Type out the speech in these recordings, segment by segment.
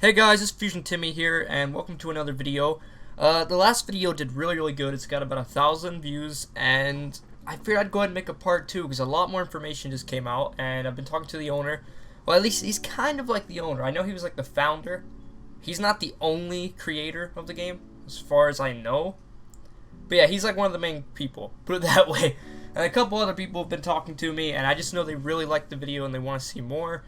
Hey guys, it's FuzionTimmy here, and welcome to another video. The last video did really good. It's got about 1,000 views, and I figured I'd go ahead and make a part 2 because a lot more information just came out, and I've been talking to the owner. Well, at least he's kind of like the owner. I know he was like the founder. He's not the only creator of the game, as far as I know. But yeah, he's like one of the main people, put it that way. And a couple other people have been talking to me, and I just know they really liked the video and they want to see more.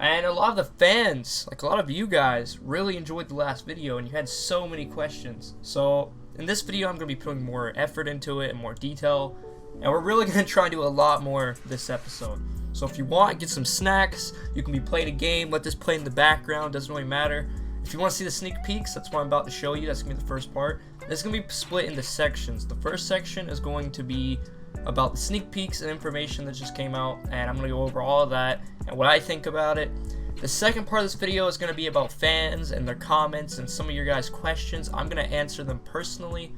And a lot of the fans, like a lot of you guys, really enjoyed the last video, and you had so many questions. So in this video, I'm going to be putting more effort into it and more detail, and we're really going to try and do a lot more this episode. So if you want, get some snacks. You can be playing a game, let this play in the background, doesn't really matter. If you want to see the sneak peeks, that's what I'm about to show you. That's going to be the first part. It's going to be split into sections. The first section is going to be about the sneak peeks and information that just came out, and I'm going to go over all of that and what I think about it. The second part of this video is going to be about fans and their comments and some of your guys' questions. I'm going to answer them personally.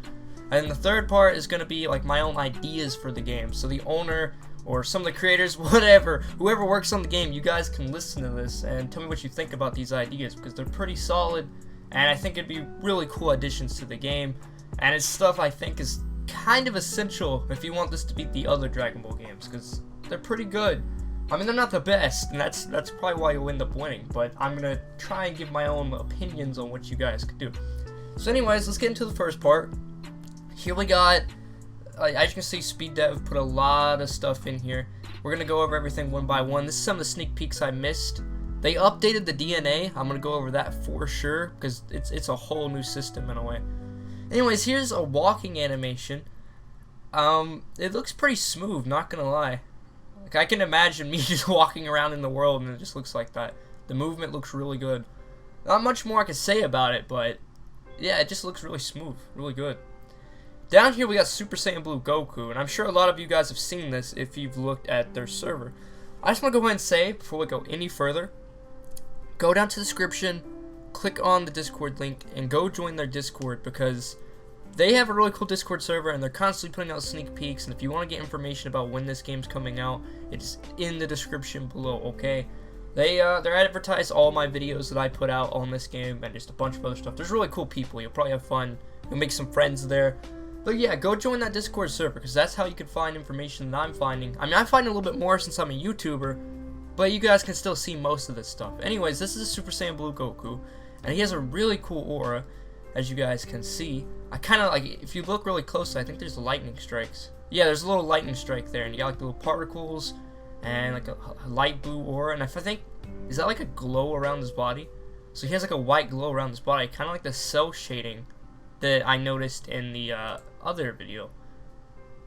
And the third part is going to be like my own ideas for the game. So the owner or some of the creators, whatever, whoever works on the game, you guys can listen to this and tell me what you think about these ideas, because they're pretty solid and I think it'd be really cool additions to the game, and it's stuff I think is kind of essential if you want this to beat the other Dragon Ball games, because they're pretty good. I mean, they're not the best, and that's probably why you'll end up winning, but I'm going to try and give my own opinions on what you guys could do. So anyways, let's get into the first part. Here we got, as you can see, Speed Dev put a lot of stuff in here. We're going to go over everything one by one. This is some of the sneak peeks I missed. They updated the DNA. I'm going to go over that for sure, because it's a whole new system in a way. Anyways, here's a walking animation. It looks pretty smooth, not gonna lie. Like, I can imagine me just walking around in the world and it just looks like that. The movement looks really good. Not much more I can say about it, but yeah, it just looks really smooth, really good. Down here we got Super Saiyan Blue Goku, and I'm sure a lot of you guys have seen this if you've looked at their server. I just want to go ahead and say, before we go any further, go down to the description, click on the Discord link, and go join their Discord, because they have a really cool Discord server and they're constantly putting out sneak peeks, and if you want to get information about when this game's coming out, it's in the description below, okay? They advertise all my videos that I put out on this game and just a bunch of other stuff. There's really cool people. You'll probably have fun. You'll make some friends there. But yeah, go join that Discord server, because that's how you can find information that I'm finding. I mean, I find a little bit more since I'm a YouTuber, but you guys can still see most of this stuff. Anyways, this is a Super Saiyan Blue Goku, and he has a really cool aura, as you guys can see. I kind of like, if you look really closely, I think there's lightning strikes. Yeah, there's a little lightning strike there, and you got like little particles and like a light blue aura, and I think, is that like a glow around his body? So he has like a white glow around his body, kind of like the cell shading that I noticed in the other video,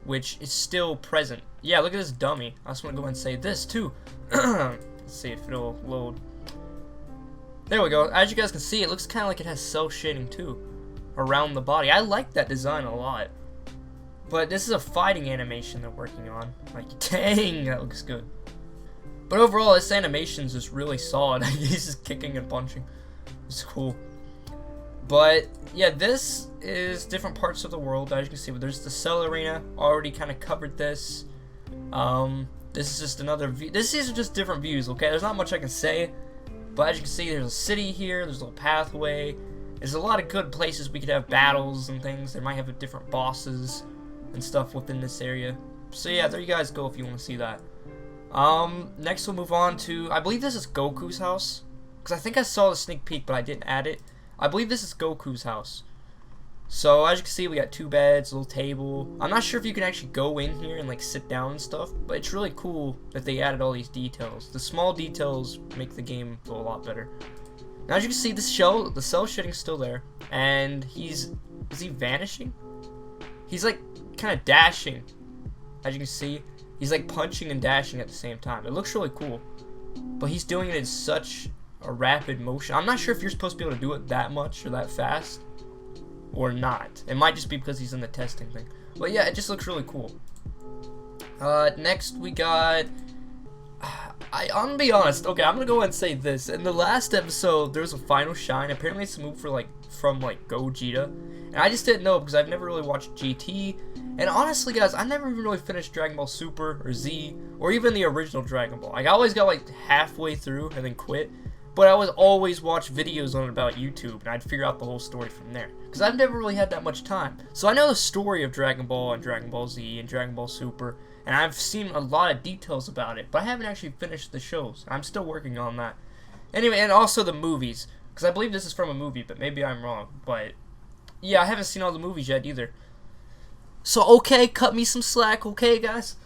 which is still present. Yeah, look at this dummy. I just want to go and say this too. Let's see if it'll load. There we go. As you guys can see, it looks kind of like it has cell shading too around the body. I like that design a lot. But this is a fighting animation they're working on. Like, dang, that looks good. But overall, this animation is just really solid. He's just kicking and punching. It's cool. But yeah, this is different parts of the world. As you can see, there's the Cell Arena. Already kind of covered this. This is just another view. These are just different views, okay? There's not much I can say. But as you can see, there's a city here. There's a little pathway. There's a lot of good places we could have battles and things. They might have different bosses and stuff within this area. So yeah, there you guys go if you want to see that. Next we'll move on to, I believe this is Goku's house, because I think I saw the sneak peek, but I didn't add it. I believe this is Goku's house. So as you can see, we got 2 beds, a little table. I'm not sure if you can actually go in here and like sit down and stuff, but it's really cool that they added all these details. The small details make the game feel a lot better. Now as you can see, the cell shading's still there, and is he vanishing? He's like kind of dashing. As you can see, he's like punching and dashing at the same time. It looks really cool, but he's doing it in such a rapid motion. I'm not sure if you're supposed to be able to do it that much or that fast or not. It might just be because he's in the testing thing. But yeah, it just looks really cool. Next we got, I'm gonna be honest. Okay, I'm gonna go ahead and say this. In the last episode, there was a final shine. Apparently it's a move for from Gogeta, and I just didn't know because I've never really watched GT. And honestly, guys, I never even really finished Dragon Ball Super or Z or even the original Dragon Ball. I always got halfway through and then quit. but I would always watch videos on it about YouTube, and I'd figure out the whole story from there. Because I've never really had that much time. So I know the story of Dragon Ball and Dragon Ball Z and Dragon Ball Super, and I've seen a lot of details about it, but I haven't actually finished the shows. I'm still working on that. Anyway, and also the movies, because I believe this is from a movie, but maybe I'm wrong. But yeah, I haven't seen all the movies yet either. So okay, cut me some slack, okay, guys?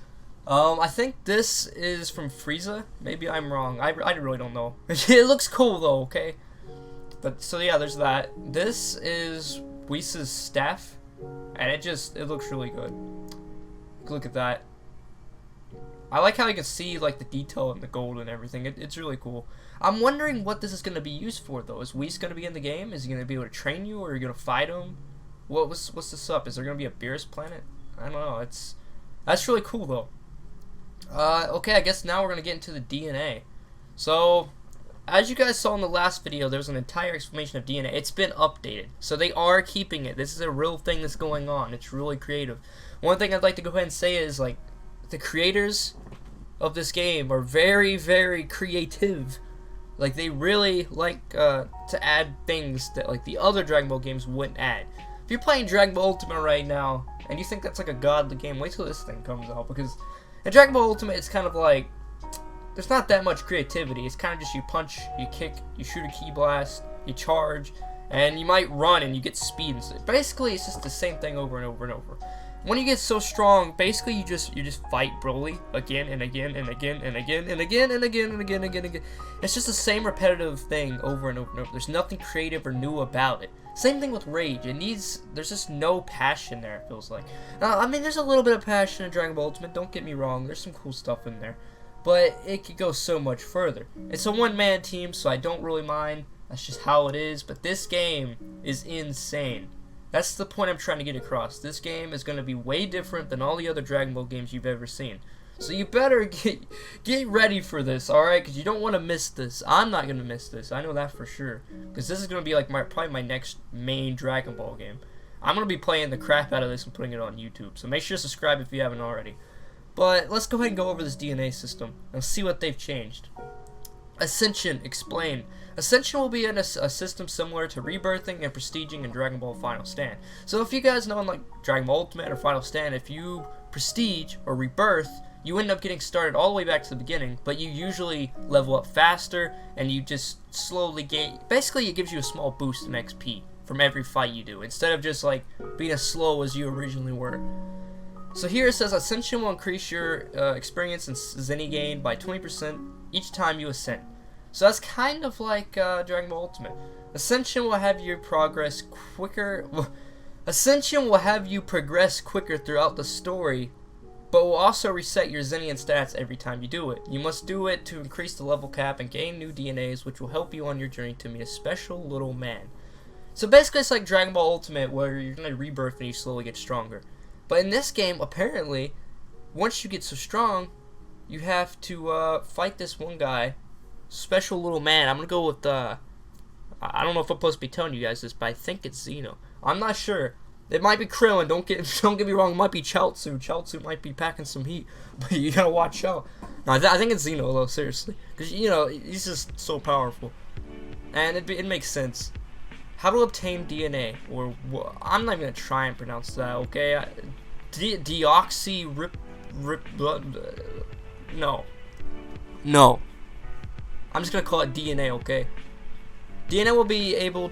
I think this is from Frieza. Maybe I'm wrong. I really don't know. It looks cool though, okay? But so yeah, there's that. This is Whis' staff, and it looks really good. Look at that. I like how you can see like the detail and the gold and everything. It's really cool. I'm wondering what this is going to be used for though. Is Whis going to be in the game? Is he going to be able to train you, or are you going to fight him? What's this up? Is there going to be a Beerus planet? I don't know. That's really cool though. Okay, I guess now we're going to get into the DNA. So, as you guys saw in the last video, there was an entire explanation of DNA. It's been updated. So they are keeping it. This is a real thing that's going on. It's really creative. One thing I'd like to go ahead and say is, like, the creators of this game are very, very creative. Like, they really like to add things that, like, the other Dragon Ball games wouldn't add. If you're playing Dragon Ball Ultimate right now, and you think that's like a godly game, wait till this thing comes out, because in Dragon Ball Ultimate, it's kind of like, there's not that much creativity. It's kind of just you punch, you kick, you shoot a ki blast, you charge, and you might run and you get speed. Basically, it's just the same thing over and over and over. When you get so strong, basically you just fight Broly again and again and again and again and again and again and again and again and again. It's just the same repetitive thing over and over and over. There's nothing creative or new about it. Same thing with Rage. There's just no passion there, it feels like. I mean, there's a little bit of passion in Dragon Ball Ultimate, don't get me wrong. There's some cool stuff in there. But it could go so much further. It's a one-man team, so I don't really mind. That's just how it is. But this game is insane. That's the point I'm trying to get across. This game is going to be way different than all the other Dragon Ball games you've ever seen. So you better get ready for this, alright? Because you don't want to miss this. I'm not going to miss this. I know that for sure. Because this is going to be like probably my next main Dragon Ball game. I'm going to be playing the crap out of this and putting it on YouTube. So make sure to subscribe if you haven't already. But let's go ahead and go over this DNA system and see what they've changed. Ascension, explain. Ascension will be in a system similar to rebirthing and prestiging in Dragon Ball Final Stand. So if you guys know in like Dragon Ball Ultimate or Final Stand, if you prestige or rebirth, you end up getting started all the way back to the beginning, but you usually level up faster and you just slowly gain. Basically, it gives you a small boost in XP from every fight you do, instead of just like being as slow as you originally were. So here it says Ascension will increase your experience and Zenny gain by 20% each time you ascend. So that's kind of like Dragon Ball Ultimate. Ascension will have you progress quicker. Ascension will have you progress quicker throughout the story, but will also reset your Zennian stats every time you do it. You must do it to increase the level cap and gain new DNAs, which will help you on your journey to meet a special little man. So basically it's like Dragon Ball Ultimate, where you're going to rebirth and you slowly get stronger. But in this game, apparently, once you get so strong, you have to fight this one guy, special little man. I'm going to go with, I don't know if I'm supposed to be telling you guys this, but I think it's Xeno. I'm not sure. It might be Krillin, don't get me wrong, it might be Chaozu. Chaozu might be packing some heat, but you gotta watch out. No, I think it's Xeno though, seriously. Because, you know, he's just so powerful. And it makes sense. How to obtain DNA, or I'm not even gonna try and pronounce that, okay? No. I'm just gonna call it DNA, okay? DNA will be able.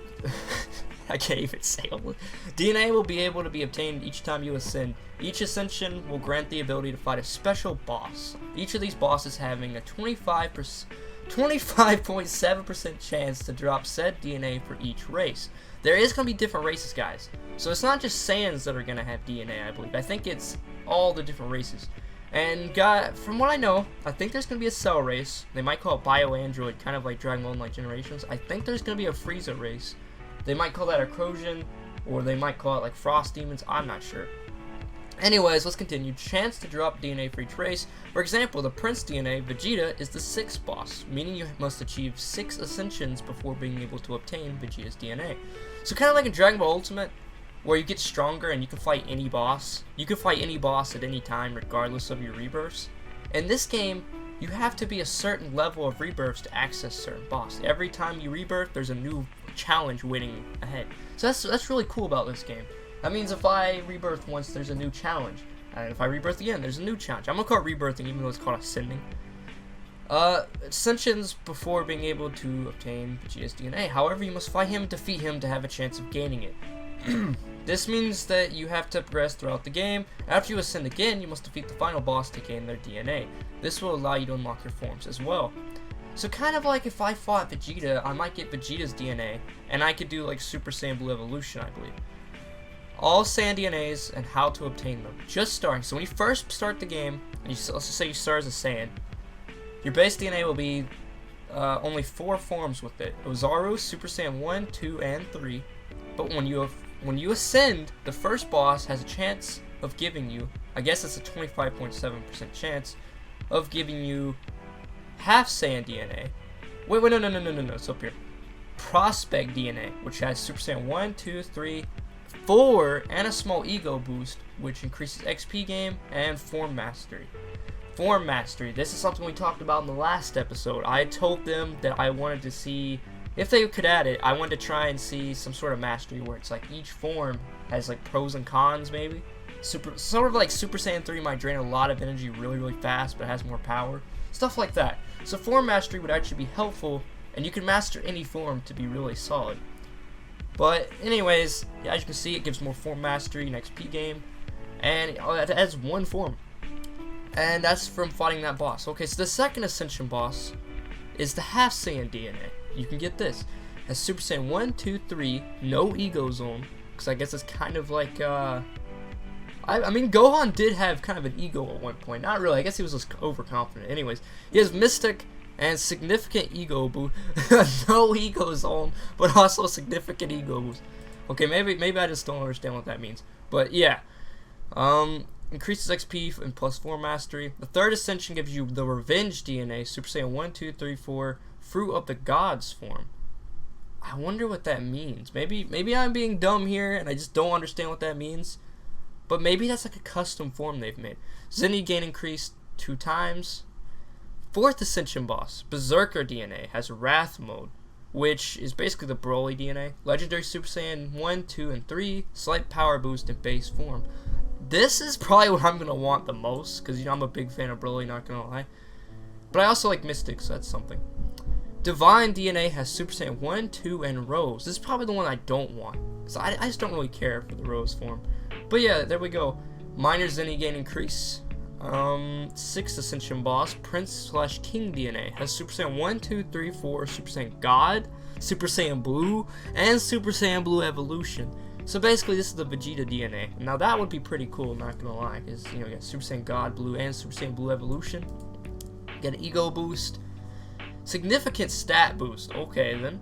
I can't even say it. DNA will be able to be obtained each time you ascend. Each ascension will grant the ability to fight a special boss. Each of these bosses having a 25.7% chance to drop said DNA for each race. There is going to be different races, guys. So it's not just Saiyans that are going to have DNA, I believe. I think it's all the different races. And from what I know, I think there's going to be a Cell race. They might call it Bio-Android, kind of like Dragon Ball Like Generations. I think there's going to be a Frieza race. They might call that a Crozian, or they might call it like Frost Demons. I'm not sure. Anyways, let's continue. Chance to drop DNA for each race. For example, the Prince DNA, Vegeta, is the 6th boss, meaning you must achieve 6 ascensions before being able to obtain Vegeta's DNA. So kind of like in Dragon Ball Ultimate, where you get stronger and you can fight any boss. You can fight any boss at any time, regardless of your rebirths. In this game, you have to be a certain level of rebirths to access certain boss. Every time you rebirth, there's a new challenge waiting ahead. So that's really cool about this game. That means if I rebirth once, there's a new challenge. And if I rebirth again, there's a new challenge. I'm gonna call it rebirthing, even though it's called ascending. Ascensions before being able to obtain Vegeta's DNA. However, you must fight him and defeat him to have a chance of gaining it. This means that you have to progress throughout the game. After you ascend again, you must defeat the final boss to gain their DNA. This will allow you to unlock your forms as well. So kind of like if I fought Vegeta, I might get Vegeta's DNA, and I could do like Super Saiyan Blue Evolution, I believe. All Saiyan DNAs and how to obtain them. Just starting. So when you first start the game, and let's just say you start as a Saiyan, your base DNA will be only 4 forms with it. Ozaru, Super Saiyan 1, 2, and 3. But when you ascend, the first boss has a chance of giving you, I guess it's a 25.7% chance of giving you half Saiyan DNA. Wait, no, it's up here. Prospect DNA, which has Super Saiyan 1, 2, 3, 4, and a small ego boost, which increases XP game and Form Mastery. Form Mastery, this is something we talked about in the last episode. I told them that I wanted to see, if they could add it, I wanted to try and see some sort of mastery where it's like each form has like pros and cons maybe. Sort of like Super Saiyan 3 might drain a lot of energy really fast, but has more power. Stuff like that. So Form Mastery would actually be helpful, and you can master any form to be really solid. But anyways, as you can see, it gives more Form Mastery and XP game, and it adds 1 form. And that's from fighting that boss. Okay, so the second Ascension boss is the half Saiyan DNA. You can get this. As Super Saiyan 1, 2, 3, no Ego Zone, because I guess it's kind of like, I mean, Gohan did have kind of an ego at one point. Not really, I guess he was just overconfident. Anyways, he has Mystic and significant ego boost. No Ego Zone, but also significant ego boost. Okay, maybe I just don't understand what that means. But yeah. Increases XP and plus 4 mastery. The third ascension gives you the Revenge DNA, Super Saiyan 1, 2, 3, 4, Fruit of the Gods form. I wonder what that means. Maybe I'm being dumb here and I just don't understand what that means. But maybe that's like a custom form they've made. Zenny gain increased 2 times. Fourth ascension boss, Berserker DNA, has Wrath mode, which is basically the Broly DNA. Legendary Super Saiyan 1, 2, and 3, slight power boost in base form. This is probably what I'm going to want the most, because, you know, I'm a big fan of Broly, not going to lie. But I also like Mystic, so that's something. Divine DNA has Super Saiyan 1, 2, and Rose. This is probably the one I don't want, because I just don't really care for the Rose form. But yeah, there we go. Minor Zenny gain increase. 6th Ascension boss, Prince/King DNA, has Super Saiyan 1, 2, 3, 4, Super Saiyan God, Super Saiyan Blue, and Super Saiyan Blue Evolution. So basically, this is the Vegeta DNA. Now that would be pretty cool, not gonna lie, because you know, you got Super Saiyan God Blue and Super Saiyan Blue Evolution. You get an ego boost, significant stat boost. Okay then.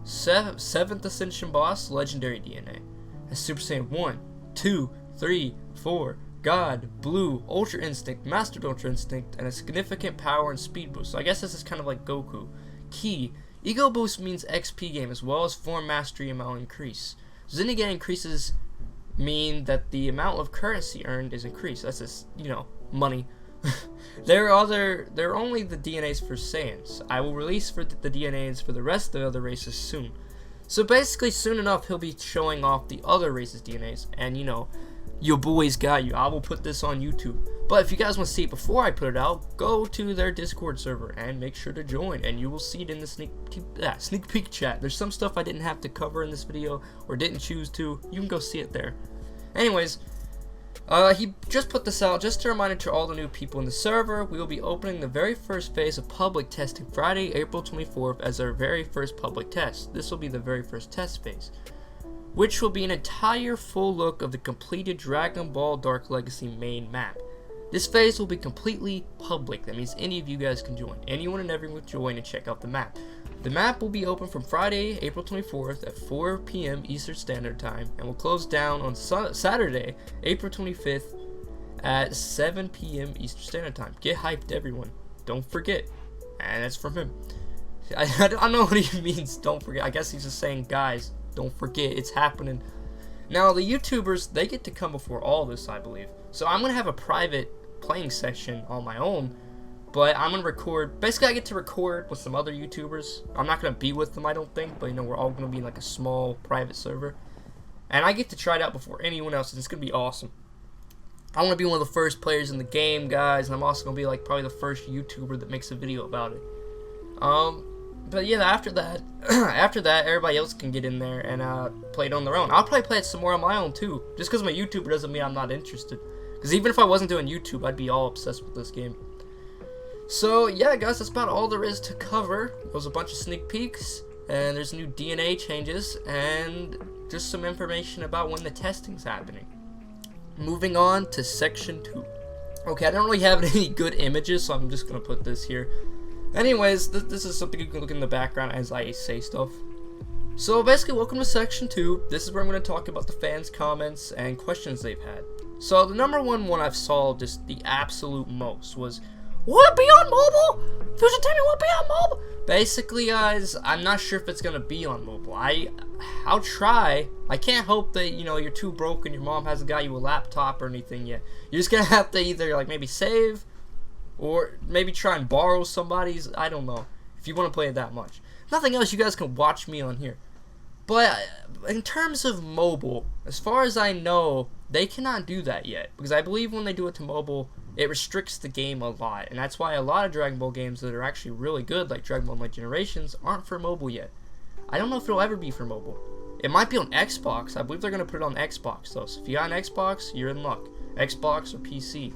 7th Ascension boss, Legendary DNA, has Super Saiyan 1, 2, 3, 4, God, Blue, Ultra Instinct, Mastered Ultra Instinct, and a significant power and speed boost. So I guess this is kind of like Goku. Key: ego boost means XP game as well as Form Mastery amount increase. Zenny gain increases mean that the amount of currency earned is increased. That's just, you know, money. There are only the DNAs for Saiyans. I will release for the DNAs for the rest of the other races soon. So basically, soon enough, he'll be showing off the other races' DNAs, and you know, your boys got you. I will put this on YouTube. But if you guys want to see it before I put it out, go to their Discord server and make sure to join, and you will see it in the sneak peek chat. There's some stuff I didn't have to cover in this video or didn't choose to. You can go see it there. Anyways, he just put this out just a reminder to all the new people in the server. We will be opening the very first phase of public testing Friday, April 24th as our very first public test. This will be the very first test phase, which will be an entire full look of the completed Dragon Ball Dark Legacy main map. This phase will be completely public. That means any of you guys can join. Anyone and everyone can join and check out the map. The map will be open from Friday, April 24th at 4 p.m. Eastern Standard Time and will close down on Saturday, April 25th at 7 p.m. Eastern Standard Time. Get hyped, everyone. Don't forget. And that's from him. I don't know what he means, don't forget. I guess he's just saying, guys, don't forget, it's happening. Now, the YouTubers, they get to come before all this, I believe. So I'm going to have a private playing session on my own But I'm gonna record. Basically, I get to record with some other YouTubers. I'm not gonna be with them, I don't think. But you know, we're all gonna be in like a small private server, and I get to try it out before anyone else. And it's gonna be awesome. I want to be one of the first players in the game, guys, and I'm also gonna be like probably the first YouTuber that makes a video about it. But yeah, after that, everybody else can get in there and play it on their own. I'll probably play it some more on my own too. Just because I'm a YouTuber doesn't mean I'm not interested. Because even if I wasn't doing YouTube, I'd be all obsessed with this game. So yeah, guys, that's about all there is to cover. There was a bunch of sneak peeks, and there's new DNA changes, and just some information about when the testing's happening. Moving on to section 2. Okay, I don't really have any good images, so I'm just gonna put this here. Anyways, this is something you can look in the background as I say stuff. So basically, welcome to section 2. This is where I'm gonna talk about the fans' comments and questions they've had. So the number one I've saw just the absolute most was, will it be on mobile? FuzionTimmy, will it be on mobile? Basically, guys, I'm not sure if it's gonna be on mobile. I'll try. I can't hope that, you know, you're too broke and your mom hasn't got you a laptop or anything yet. You're just gonna have to either like maybe save or maybe try and borrow somebody's. I don't know if you want to play it that much. Nothing else, you guys can watch me on here. But in terms of mobile, as far as I know, they cannot do that yet, because I believe when they do it to mobile, it restricts the game a lot, and that's why a lot of Dragon Ball games that are actually really good, like Dragon Ball My Generations, aren't for mobile yet. I don't know if it'll ever be for mobile. It might be on Xbox. I believe they're going to put it on Xbox, though, so if you got an Xbox, you're in luck. Xbox or PC.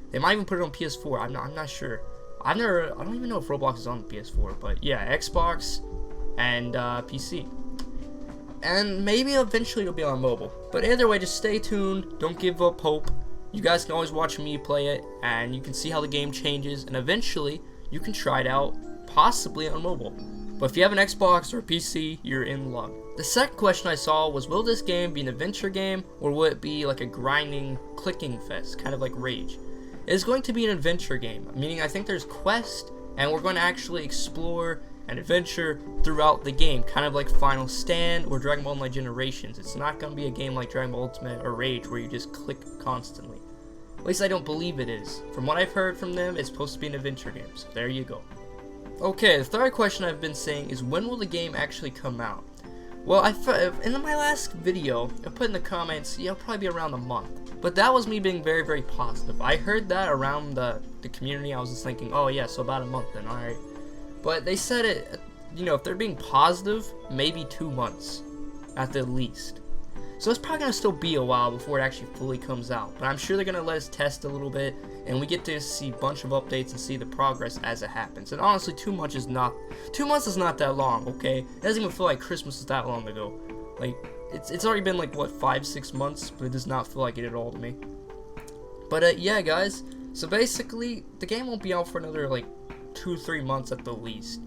They might even put it on PS4. I'm not sure. I don't even know if Roblox is on the PS4, but yeah, Xbox and PC. And maybe eventually it'll be on mobile. But either way, just stay tuned. Don't give up hope. You guys can always watch me play it, and you can see how the game changes, and eventually you can try it out, possibly on mobile. But if you have an Xbox or a PC, you're in luck. The second question I saw was, will this game be an adventure game, or will it be like a grinding, clicking fest, kind of like Rage? It is going to be an adventure game, meaning I think there's quests, and we're going to actually explore and adventure throughout the game, kind of like Final Stand or Dragon Ball My Generations. It's not going to be a game like Dragon Ball Ultimate or Rage where you just click constantly. At least I don't believe it is. From what I've heard from them, it's supposed to be an adventure game, so there you go. Okay, the third question I've been saying is, when will the game actually come out? Well, in my last video, I put in the comments, it'll probably be around a month. But that was me being very, very positive. I heard that around the community. I was just thinking, oh yeah, so about a month then, alright. But they said it, you know, if they're being positive, maybe 2 months at the least. So it's probably going to still be a while before it actually fully comes out. But I'm sure they're going to let us test a little bit, and we get to see a bunch of updates and see the progress as it happens. And honestly, 2 months is not that long, okay? It doesn't even feel like Christmas is that long ago. Like, it's already been like, what, 5-6 months? But it does not feel like it at all to me. But yeah, guys, so basically, the game won't be out for another, like, 2-3 months at the least.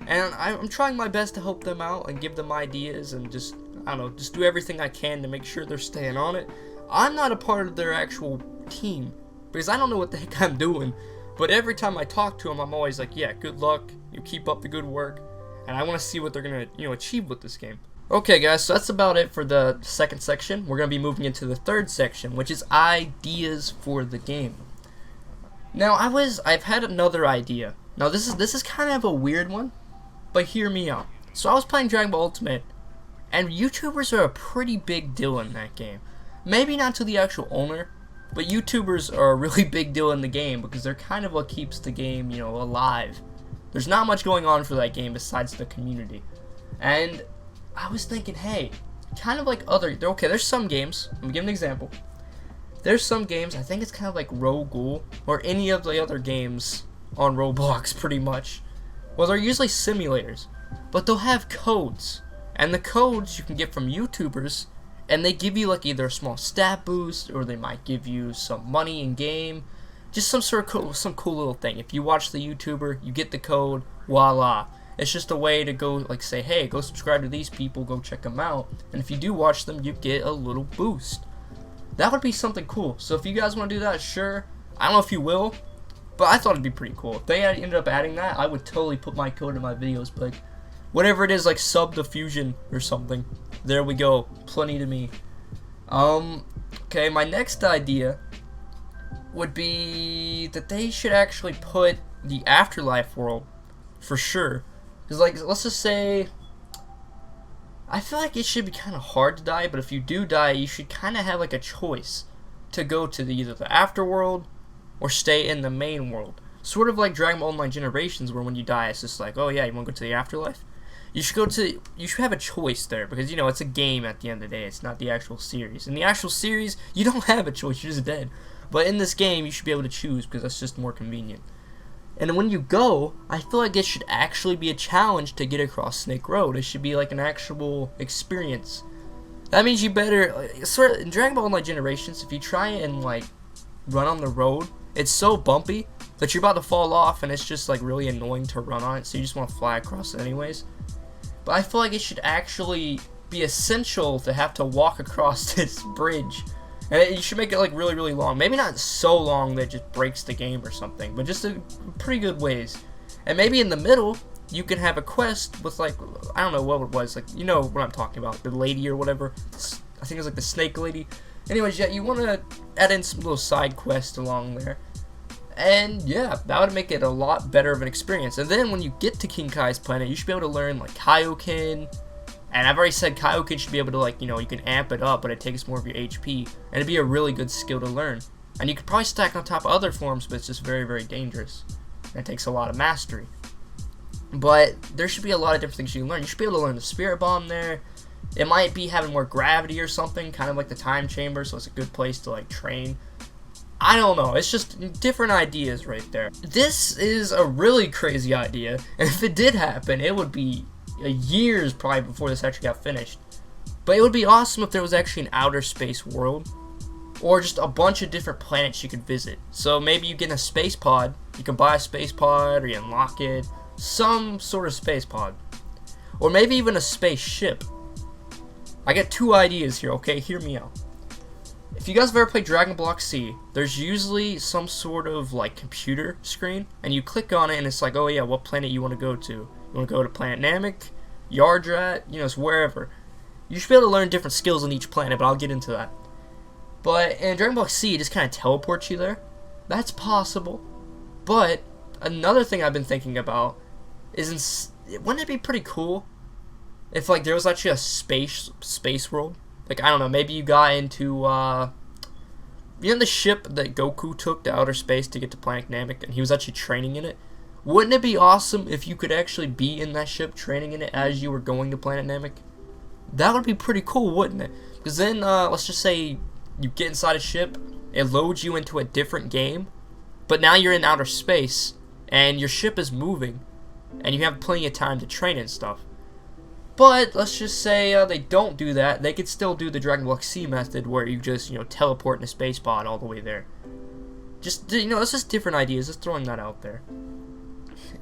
And I'm trying my best to help them out and give them ideas and just, I don't know, just do everything I can to make sure they're staying on it. I'm not a part of their actual team, because I don't know what the heck I'm doing. But every time I talk to them, I'm always like, yeah, good luck, you keep up the good work, and I want to see what they're going to, you know, achieve with this game. Okay, guys, so that's about it for the second section. We're going to be moving into the third section, which is ideas for the game. Now, I've had another idea. Now, this is kind of a weird one, but hear me out. So I was playing Dragon Ball Ultimate, and YouTubers are a pretty big deal in that game. Maybe not to the actual owner, but YouTubers are a really big deal in the game because they're kind of what keeps the game, you know, alive. There's not much going on for that game besides the community. And I was thinking, hey, kind of like there's some games, let me give an example. There's some games, I think it's kind of like Rogue or any of the other games on Roblox pretty much. Well, they're usually simulators, but they'll have codes. And the codes you can get from YouTubers, and they give you like either a small stat boost, or they might give you some money in game, just some sort of some cool little thing. If you watch the YouTuber, you get the code, voila. It's just a way to go, like, say, hey, go subscribe to these people, go check them out, and if you do watch them, you get a little boost. That would be something cool. So if you guys want to do that, sure. I don't know if you will, but I thought it'd be pretty cool. If they ended up adding that, I would totally put my code in my videos, but whatever it is, like sub-diffusion or something. There we go. Plenty to me. Okay, my next idea would be that they should actually put the afterlife world for sure. Because, like, let's just say, I feel like it should be kind of hard to die, but if you do die, you should kind of have like a choice to go to either the afterworld or stay in the main world. Sort of like Dragon Ball Online Generations, where when you die, it's just like, oh yeah, you want to go to the afterlife? You should have a choice there, because, you know, it's a game at the end of the day. It's not the actual series. In the actual series, you don't have a choice. You're just dead. But in this game, you should be able to choose, because that's just more convenient. And when you go, I feel like it should actually be a challenge to get across Snake Road. It should be like an actual experience. That means you better, sort of, in Dragon Ball Online Generations, if you try and like run on the road, it's so bumpy that you're about to fall off, and it's just like really annoying to run on it, so you just want to fly across it anyways. But I feel like it should actually be essential to have to walk across this bridge. And you should make it like really, really long. Maybe not so long that it just breaks the game or something, but just a pretty good ways. And maybe in the middle, you can have a quest with like, I don't know what it was, like, you know what I'm talking about, the lady or whatever. I think it was like the snake lady. Anyways, yeah, you want to add in some little side quests along there. And yeah, that would make it a lot better of an experience. And then when you get to King Kai's planet, you should be able to learn like Kaioken. And I've already said Kaioken should be able to, like, you know, you can amp it up, but it takes more of your HP. And it'd be a really good skill to learn. And you could probably stack on top of other forms, but it's just very, very dangerous. And it takes a lot of mastery. But there should be a lot of different things you can learn. You should be able to learn the Spirit Bomb there. It might be having more gravity or something, kind of like the Time Chamber, so it's a good place to, like, train. I don't know, it's just different ideas right there. This is a really crazy idea, and if it did happen, it would be years probably before this actually got finished. But it would be awesome if there was actually an outer space world, or just a bunch of different planets you could visit. So maybe you get in a space pod, you can buy a space pod, or you unlock it, some sort of space pod. Or maybe even a spaceship. I got two ideas here, okay? Hear me out. If you guys have ever played Dragon Block C, there's usually some sort of like computer screen, and you click on it and it's like, oh yeah, what planet you want to go to? You want to go to Planet Namek, Yardrat, you know, it's wherever. You should be able to learn different skills on each planet, but I'll get into that. But in Dragon Block C, it just kind of teleports you there. That's possible. But another thing I've been thinking about is, wouldn't it be pretty cool if like there was actually a space world? Like, I don't know, maybe you got into, you know the ship that Goku took to outer space to get to Planet Namek, and he was actually training in it? Wouldn't it be awesome if you could actually be in that ship training in it as you were going to Planet Namek? That would be pretty cool, wouldn't it? Because then, let's just say you get inside a ship, it loads you into a different game, but now you're in outer space, and your ship is moving, and you have plenty of time to train and stuff. But let's just say they don't do that. They could still do the Dragon Block C method where you just, you know, teleport in a space pod all the way there. Just, you know, it's just different ideas. Just throwing that out there.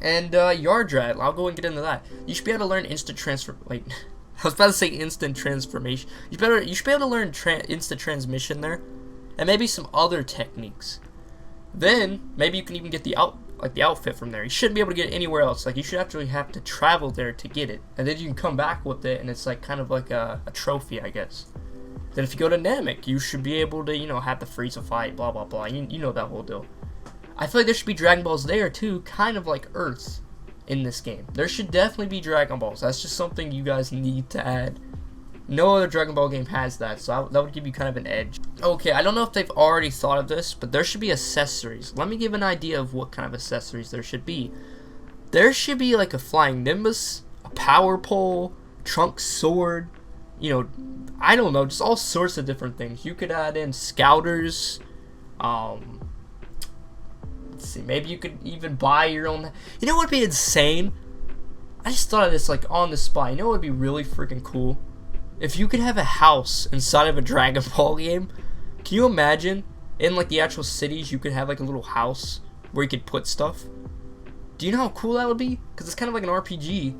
And Yardrat, I'll go and get into that. You should be able to learn instant transfer. Wait, I was about to say instant transformation. You should be able to learn instant transmission there, and maybe some other techniques. Then maybe you can even get the outfit from there. You shouldn't be able to get it anywhere else. Like, you should actually have to travel there to get it, and then you can come back with it, and it's like kind of like a trophy, I guess. Then if you go to Namek, you should be able to, you know, have the Frieza fight, blah blah blah. You know that whole deal. I feel like there should be Dragon Balls there too, kind of like Earth in this game. There should definitely be Dragon Balls. That's just something you guys need to add. No other Dragon Ball game has that, so that would give you kind of an edge. Okay, I don't know if they've already thought of this, but there should be accessories. Let me give an idea of what kind of accessories there should be. There should be like a flying Nimbus, a power pole, Trunks sword, you know, I don't know, just all sorts of different things. You could add in scouters, let's see, maybe you could even buy your own. You know what would be insane? I just thought of this like on the spot. You know what would be really freaking cool? If you could have a house inside of a Dragon Ball game. Can you imagine in like the actual cities you could have like a little house where you could put stuff? Do you know how cool that would be? Because it's kind of like an RPG.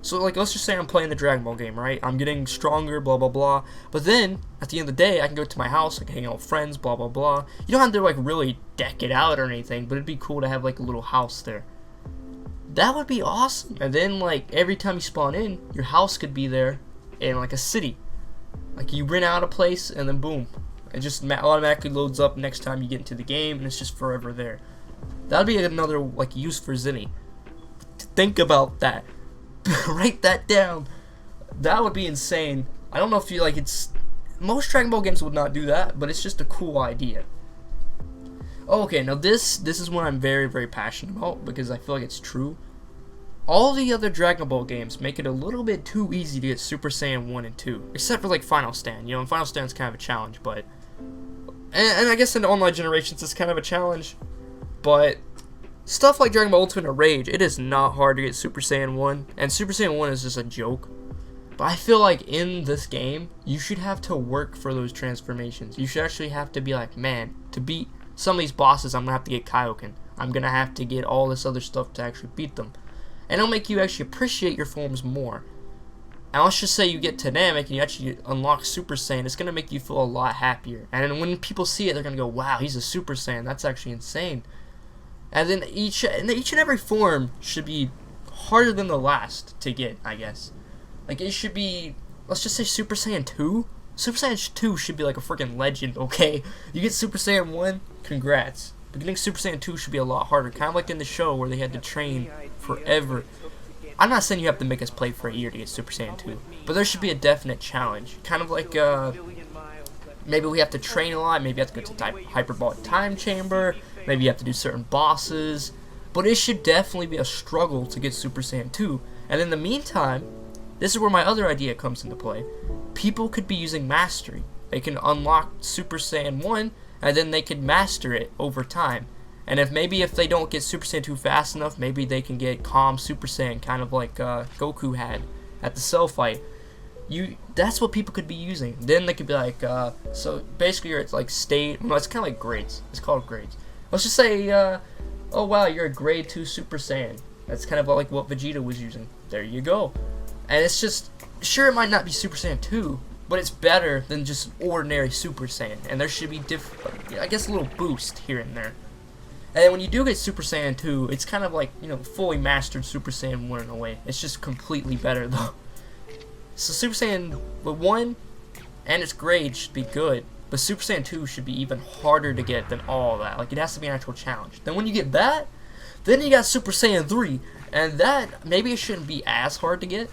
So like, let's just say I'm playing the Dragon Ball game, right? I'm getting stronger, blah blah blah. But then at the end of the day, I can go to my house, I can hang out with friends, blah blah blah. You don't have to like really deck it out or anything, but it'd be cool to have like a little house there. That would be awesome. And then like every time you spawn in, your house could be there in like a city. Like you rent out a place and then boom, it just automatically loads up next time you get into the game, and it's just forever there. That'd be another like use for Zinni. Think about that. Write that down. That would be insane. I don't know if you like it's most Dragon Ball games would not do that, but it's just a cool idea. Okay, now this is what I'm very, very passionate about because I feel like it's true. All the other Dragon Ball games make it a little bit too easy to get Super Saiyan 1 and 2. Except for like Final Stand. You know, Final Stand's kind of a challenge, but and I guess in online generations it's kind of a challenge. But stuff like Dragon Ball Ultimate Rage, it is not hard to get Super Saiyan 1. And Super Saiyan 1 is just a joke. But I feel like in this game, you should have to work for those transformations. You should actually have to be like, man, to beat some of these bosses, I'm going to have to get Kaioken. I'm going to have to get all this other stuff to actually beat them. And it'll make you actually appreciate your forms more. And let's just say you get to Namek and you actually unlock Super Saiyan, it's going to make you feel a lot happier. And then when people see it, they're going to go, wow, he's a Super Saiyan. That's actually insane. And then each and every form should be harder than the last to get, I guess. Like, it should be, let's just say Super Saiyan 2? Super Saiyan 2 should be like a freaking legend, okay? You get Super Saiyan 1, congrats. But getting Super Saiyan 2 should be a lot harder. Kind of like in the show where they had to train forever. I'm not saying you have to make us play for a year to get Super Saiyan 2. But there should be a definite challenge. Kind of like, maybe we have to train a lot. Maybe you have to go to Hyperbolic Time Chamber. Maybe you have to do certain bosses. But it should definitely be a struggle to get Super Saiyan 2. And in the meantime, this is where my other idea comes into play. People could be using Mastery. They can unlock Super Saiyan 1, and then they can master it over time. And if they don't get Super Saiyan 2 fast enough, maybe they can get Calm Super Saiyan, kind of like Goku had at the Cell fight. That's what people could be using. Then they could be like, so basically it's like state, well, it's kind of like grades. It's called grades. Let's just say, oh wow, you're a grade 2 Super Saiyan. That's kind of like what Vegeta was using. There you go. And it's just, sure it might not be Super Saiyan 2, but it's better than just ordinary Super Saiyan. And there should be I guess a little boost here and there. And when you do get Super Saiyan 2, it's kind of like, you know, fully mastered Super Saiyan 1 in a way. It's just completely better though. So Super Saiyan 1 and its grade should be good, but Super Saiyan 2 should be even harder to get than all that. Like, it has to be an actual challenge. Then when you get that, then you got Super Saiyan 3, and that, maybe it shouldn't be as hard to get,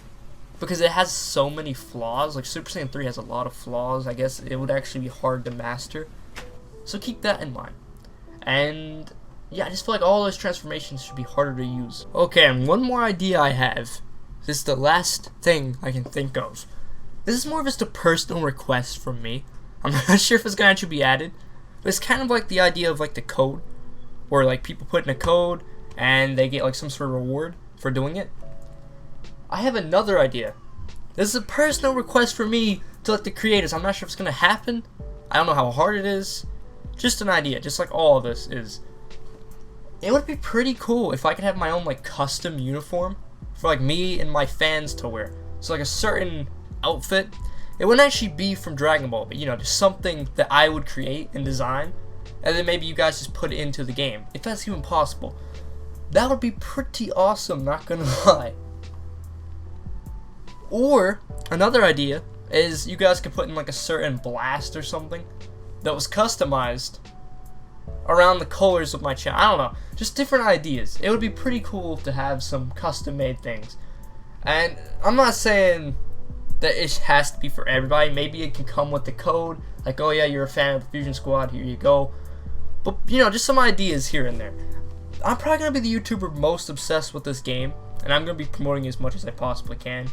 because it has so many flaws. Like, Super Saiyan 3 has a lot of flaws. I guess it would actually be hard to master. So keep that in mind. And yeah, I just feel like all those transformations should be harder to use. Okay, and one more idea I have. This is the last thing I can think of. This is more of just a personal request from me. I'm not sure if it's gonna actually be added, but it's kind of like the idea of like the code, where like people put in a code and they get like some sort of reward for doing it. I have another idea. This is a personal request for me to like the creators. I'm not sure if it's gonna happen. I don't know how hard it is. Just an idea, just like all of this is. It would be pretty cool if I could have my own like custom uniform for like me and my fans to wear. So like a certain outfit. It wouldn't actually be from Dragon Ball, but you know, just something that I would create and design, and then maybe you guys just put it into the game, if that's even possible. That would be pretty awesome, not gonna lie. Or another idea is you guys could put in like a certain blast or something that was customized around the colors of my channel. I don't know, just different ideas. It would be pretty cool to have some custom made things. And I'm not saying that it has to be for everybody. Maybe it can come with the code, like, oh yeah, you're a fan of the Fusion Squad, here you go. But you know, just some ideas here and there. I'm probably gonna be the YouTuber most obsessed with this game, and I'm gonna be promoting it as much as I possibly can.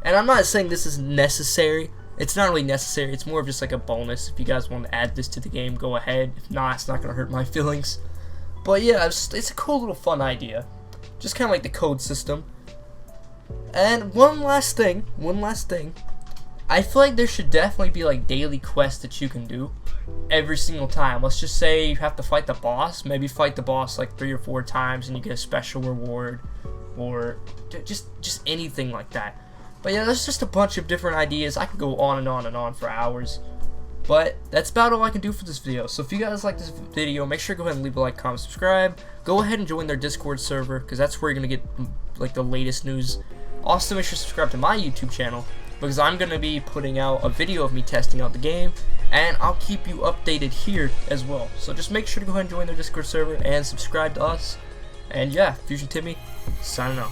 And I'm not saying this is necessary. It's not really necessary. It's more of just like a bonus. If you guys want to add this to the game, go ahead. If not, it's not gonna hurt my feelings. But yeah, it's a cool little fun idea. Just kind of like the code system. And one last thing. I feel like there should definitely be like daily quests that you can do every single time. Let's just say you have to fight the boss. Maybe fight the boss like 3 or 4 times and you get a special reward, or just anything like that. But yeah, there's just a bunch of different ideas. I could go on and on and on for hours. But that's about all I can do for this video. So if you guys like this video, make sure to go ahead and leave a like, comment, subscribe. Go ahead and join their Discord server, because that's where you're going to get like the latest news. Also, make sure to subscribe to my YouTube channel. because I'm going to be putting out a video of me testing out the game, and I'll keep you updated here as well. So just make sure to go ahead and join their Discord server and subscribe to us. And yeah, FuzionTimmy, signing out.